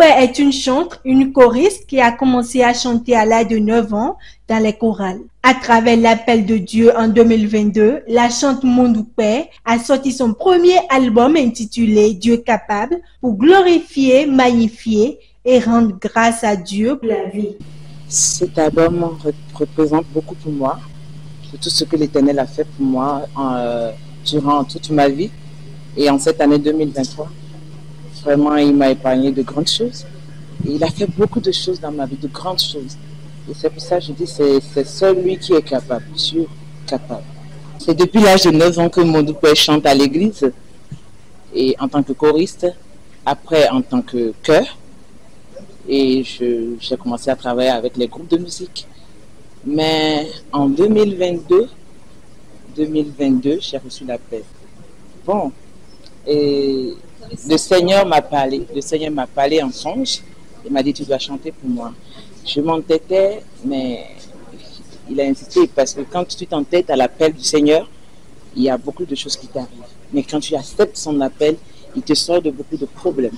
Mondoupe est une chanteuse, une choriste qui a commencé à chanter à l'âge de 9 ans dans les chorales. À travers l'appel de Dieu en 2022, la chanteuse Mondoupe a sorti son premier album intitulé Dieu capable pour glorifier, magnifier et rendre grâce à Dieu pour la vie. Cet album représente beaucoup pour moi, de tout ce que l'Éternel a fait pour moi durant toute ma vie et en cette année 2023. Vraiment, il m'a épargné de grandes choses. Et il a fait beaucoup de choses dans ma vie, de grandes choses. Et c'est pour ça que je dis c'est celui qui est capable, Dieu capable. C'est depuis l'âge de 9 ans que Mondoupe chante à l'église, et en tant que choriste, après en tant que chœur. Et j'ai commencé à travailler avec les groupes de musique. Mais en 2022, j'ai reçu l'appel. Bon, et le Seigneur m'a parlé en songe. Il m'a dit, tu dois chanter pour moi. Je m'entêtais, mais il a insisté parce que quand tu t'entêtes à l'appel du Seigneur, il y a beaucoup de choses qui t'arrivent. Mais quand tu acceptes son appel, il te sort de beaucoup de problèmes.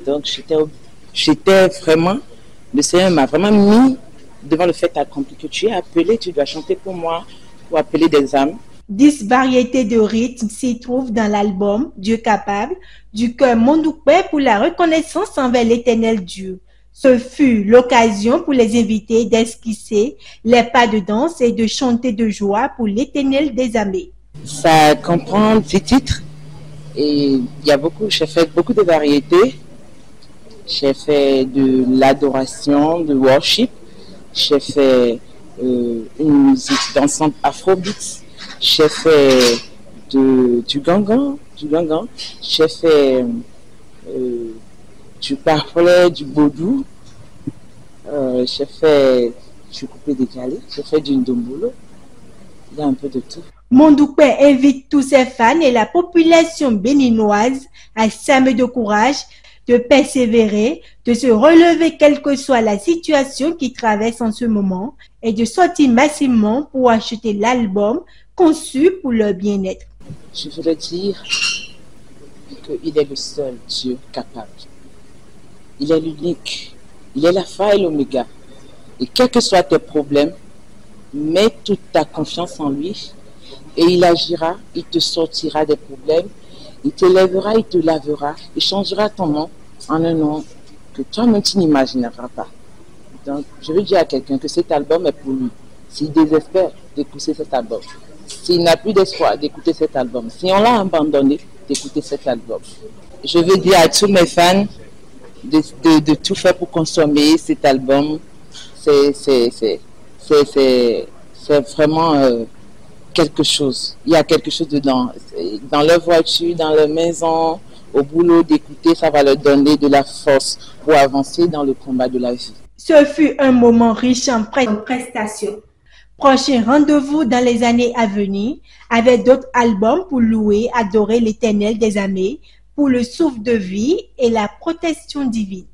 Donc j'étais vraiment, le Seigneur m'a vraiment mis devant le fait accompli que tu es appelé, tu dois chanter pour moi, pour appeler des âmes. 10 variétés de rythmes s'y trouvent dans l'album Dieu capable du chœur Mondoupe pour la reconnaissance envers l'Éternel Dieu. Ce fut l'occasion pour les invités d'esquisser les pas de danse et de chanter de joie pour l'Éternel des armées. Ça comprend 10 titres et j'ai fait beaucoup de variétés. J'ai fait de l'adoration, de worship. J'ai fait une musique dansante afrobeat. J'ai fait du gangan. J'ai fait du parfait, du vaudou. J'ai fait du coupé décalé. J'ai fait du ndombolo. Il y a un peu de tout. Mondoupe invite tous ses fans et la population béninoise à s'armer de courage, de persévérer, de se relever quelle que soit la situation qu'ils traversent en ce moment et de sortir massivement pour acheter l'album conçu pour leur bien-être. Je voudrais dire qu'il est le seul Dieu capable. Il est l'unique. Il est l'alpha et l'oméga. Et quels que soient tes problèmes, mets toute ta confiance en lui et il agira, il te sortira des problèmes, il te lèvera, il te lavera, il changera ton nom en un nom que toi-même tu n'imagineras pas. Donc, je veux dire à quelqu'un que cet album est pour lui. S'il désespère d'écouter cet album, s'il n'a plus d'espoir d'écouter cet album, si on l'a abandonné d'écouter cet album, je veux dire à tous mes fans de tout faire pour consommer cet album. C'est vraiment quelque chose. Il y a quelque chose dedans. Dans leur voiture, dans leur maison, au boulot, d'écouter, ça va leur donner de la force pour avancer dans le combat de la vie. Ce fut un moment riche en prestations. Prochain rendez-vous dans les années à venir avec d'autres albums pour louer, adorer l'Éternel des armées, pour le souffle de vie et la protection divine.